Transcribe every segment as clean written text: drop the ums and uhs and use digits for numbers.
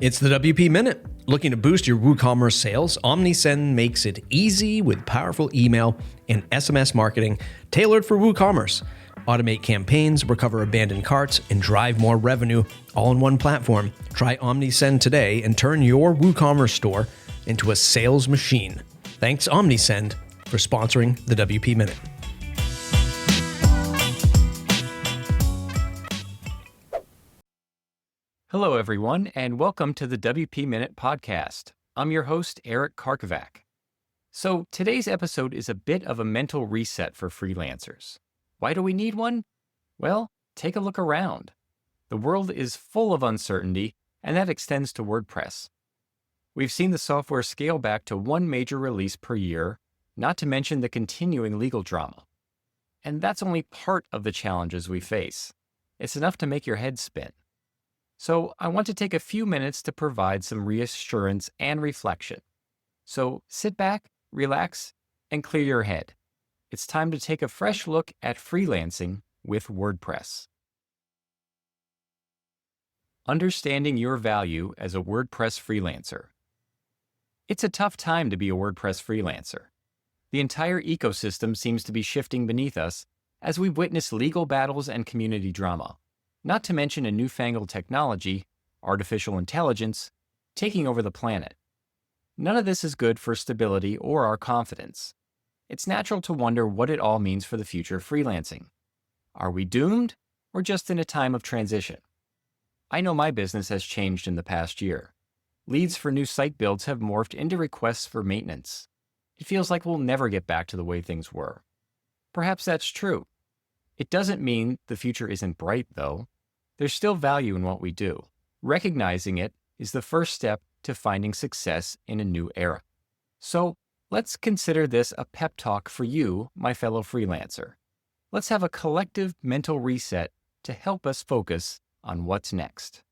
It's the WP Minute. Looking to boost your WooCommerce sales? OmniSend makes it easy with powerful email and SMS marketing tailored for WooCommerce. Automate campaigns, recover abandoned carts, and drive more revenue all in one platform. Try OmniSend today and turn your WooCommerce store into a sales machine. Thanks, OmniSend, for sponsoring the WP Minute. Hello, everyone, and welcome to the WP Minute podcast. I'm your host, Eric Karkovac. So today's episode is a bit of a mental reset for freelancers. Why do we need one? Well, take a look around. The world is full of uncertainty, and that extends to WordPress. We've seen the software scale back to one major release per year, not to mention the continuing legal drama. And that's only part of the challenges we face. It's enough to make your head spin. So I want to take a few minutes to provide some reassurance and reflection. So sit back, relax, and clear your head. It's time to take a fresh look at freelancing with WordPress. Understanding your value as a WordPress freelancer. It's a tough time to be a WordPress freelancer. The entire ecosystem seems to be shifting beneath us as we witness legal battles and community drama. Not to mention a newfangled technology, artificial intelligence, taking over the planet. None of this is good for stability or our confidence. It's natural to wonder what it all means for the future of freelancing. Are we doomed, or just in a time of transition? I know my business has changed in the past year. Leads for new site builds have morphed into requests for maintenance. It feels like we'll never get back to the way things were. Perhaps that's true. It doesn't mean the future isn't bright, though. There's still value in what we do. Recognizing it is the first step to finding success in a new era. So let's consider this a pep talk for you, my fellow freelancer. Let's have a collective mental reset to help us focus on what's next.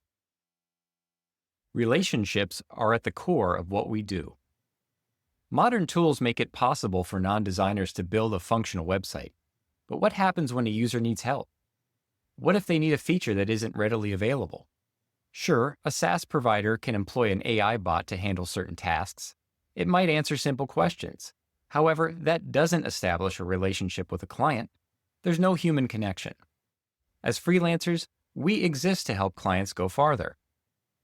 Relationships are at the core of what we do. Modern tools make it possible for non-designers to build a functional website. But what happens when a user needs help? What if they need a feature that isn't readily available? Sure, a SaaS provider can employ an AI bot to handle certain tasks. It might answer simple questions. However, that doesn't establish a relationship with a client. There's no human connection. As freelancers, we exist to help clients go farther.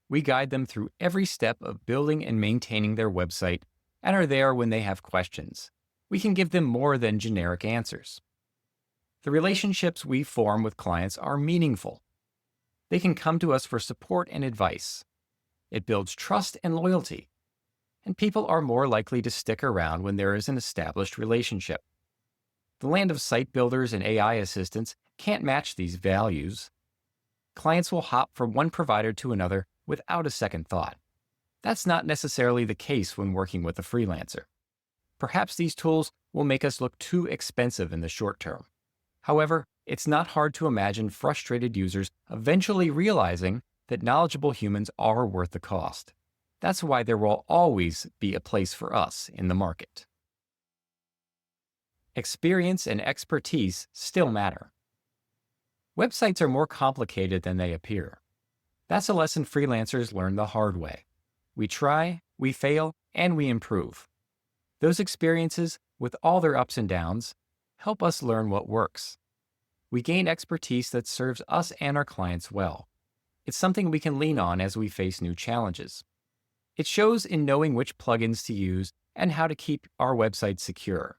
We guide them through every step of building and maintaining their website and are there when they have questions. We can give them more than generic answers. The relationships we form with clients are meaningful. They can come to us for support and advice. It builds trust and loyalty. And people are more likely to stick around when there is an established relationship. The land of site builders and AI assistants can't match these values. Clients will hop from one provider to another without a second thought. That's not necessarily the case when working with a freelancer. Perhaps these tools will make us look too expensive in the short term. However, it's not hard to imagine frustrated users eventually realizing that knowledgeable humans are worth the cost. That's why there will always be a place for us in the market. Experience and expertise still matter. Websites are more complicated than they appear. That's a lesson freelancers learn the hard way. We try, we fail, and we improve. Those experiences, with all their ups and downs, help us learn what works. We gain expertise that serves us and our clients well. It's something we can lean on as we face new challenges. It shows in knowing which plugins to use and how to keep our website secure.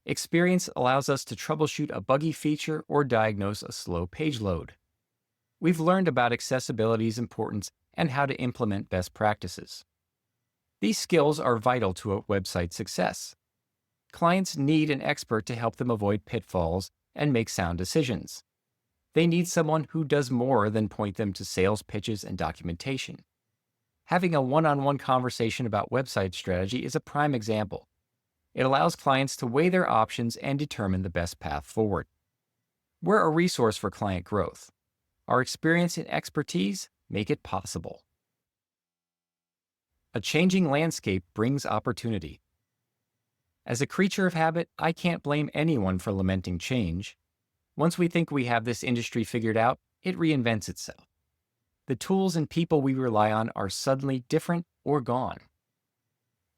Experience allows us to troubleshoot a buggy feature or diagnose a slow page load. We've learned about accessibility's importance and how to implement best practices. These skills are vital to a website's success. Clients need an expert to help them avoid pitfalls and make sound decisions. They need someone who does more than point them to sales pitches and documentation. Having a one-on-one conversation about website strategy is a prime example. It allows clients to weigh their options and determine the best path forward. We're a resource for client growth. Our experience and expertise make it possible. A changing landscape brings opportunity. As a creature of habit, I can't blame anyone for lamenting change. Once we think we have this industry figured out, it reinvents itself. the tools and people we rely on are suddenly different or gone.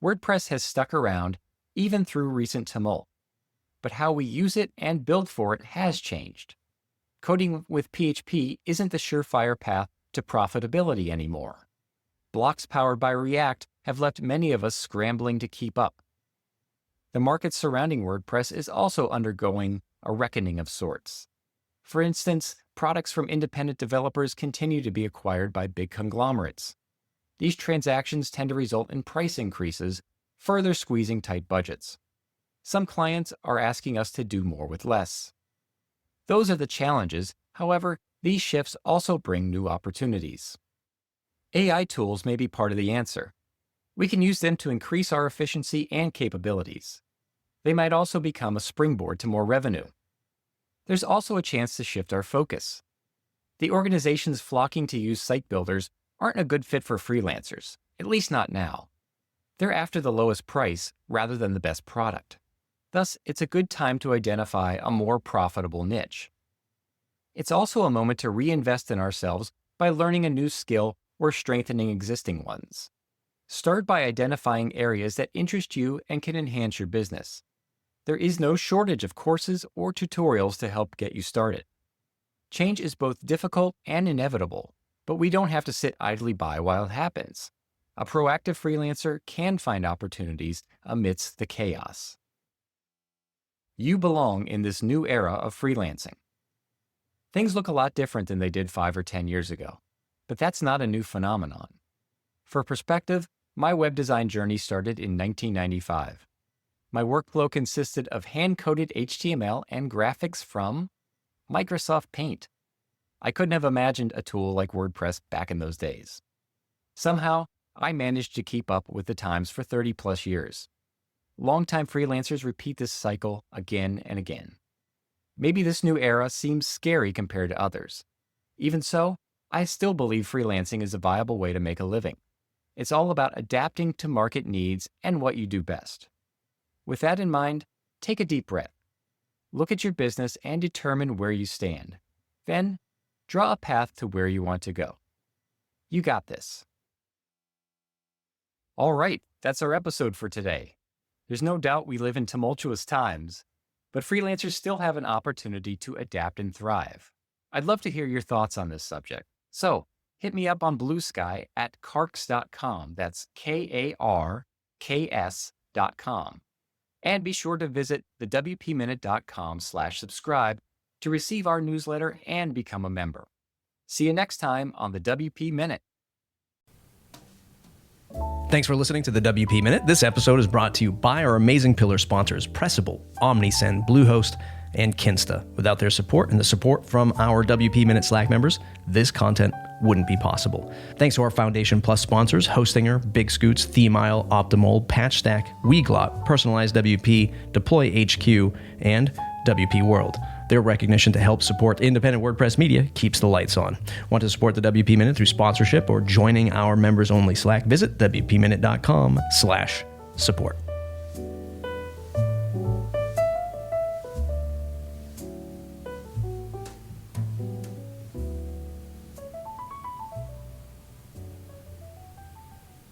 WordPress has stuck around even through recent tumult, but how we use it and build for it has changed. Coding with PHP isn't the surefire path to profitability anymore. Blocks powered by React have left many of us scrambling to keep up. The market surrounding WordPress is also undergoing a reckoning of sorts. For instance, products from independent developers continue to be acquired by big conglomerates. These transactions tend to result in price increases, further squeezing tight budgets. Some clients are asking us to do more with less. Those are the challenges. However, these shifts also bring new opportunities. AI tools may be part of the answer. We can use them to increase our efficiency and capabilities. They might also become a springboard to more revenue. There's also a chance to shift our focus. The organizations flocking to use site builders aren't a good fit for freelancers, at least not now. They're after the lowest price rather than the best product. Thus, it's a good time to identify a more profitable niche. It's also a moment to reinvest in ourselves by learning a new skill or strengthening existing ones. Start by identifying areas that interest you and can enhance your business. There is no shortage of courses or tutorials to help get you started. Change is both difficult and inevitable, but we don't have to sit idly by while it happens. A proactive freelancer can find opportunities amidst the chaos. You belong in this new era of freelancing. Things look a lot different than they did 5 or 10 years ago, but that's not a new phenomenon. For perspective, my web design journey started in 1995. My workflow consisted of hand-coded HTML and graphics from Microsoft Paint. I couldn't have imagined a tool like WordPress back in those days. Somehow, I managed to keep up with the times for 30-plus years. Longtime freelancers repeat this cycle again and again. Maybe this new era seems scary compared to others. Even so, I still believe freelancing is a viable way to make a living. It's all about adapting to market needs and what you do best. With that in mind, take a deep breath. Look at your business and determine where you stand. Then, draw a path to where you want to go. You got this. All right, that's our episode for today. There's no doubt we live in tumultuous times, but freelancers still have an opportunity to adapt and thrive. I'd love to hear your thoughts on this subject. So, hit me up on Blue Sky at karks.com. That's KARKS.com. And be sure to visit thewpminute.com/subscribe to receive our newsletter and become a member. See you next time on the WP Minute. Thanks for listening to the WP Minute. This episode is brought to you by our amazing pillar sponsors, Pressable, OmniSend, Bluehost, and Kinsta. Without their support and the support from our WP Minute Slack members, this content wouldn't be possible. Thanks to our Foundation Plus sponsors, Hostinger, Big Scoots, Themile, Optimal, Patchstack, Weglot, Personalized WP, Deploy HQ, and WP World. Their recognition to help support independent WordPress media keeps the lights on. Want to support the WP Minute through sponsorship or joining our members-only Slack? Visit WPMinute.com/support.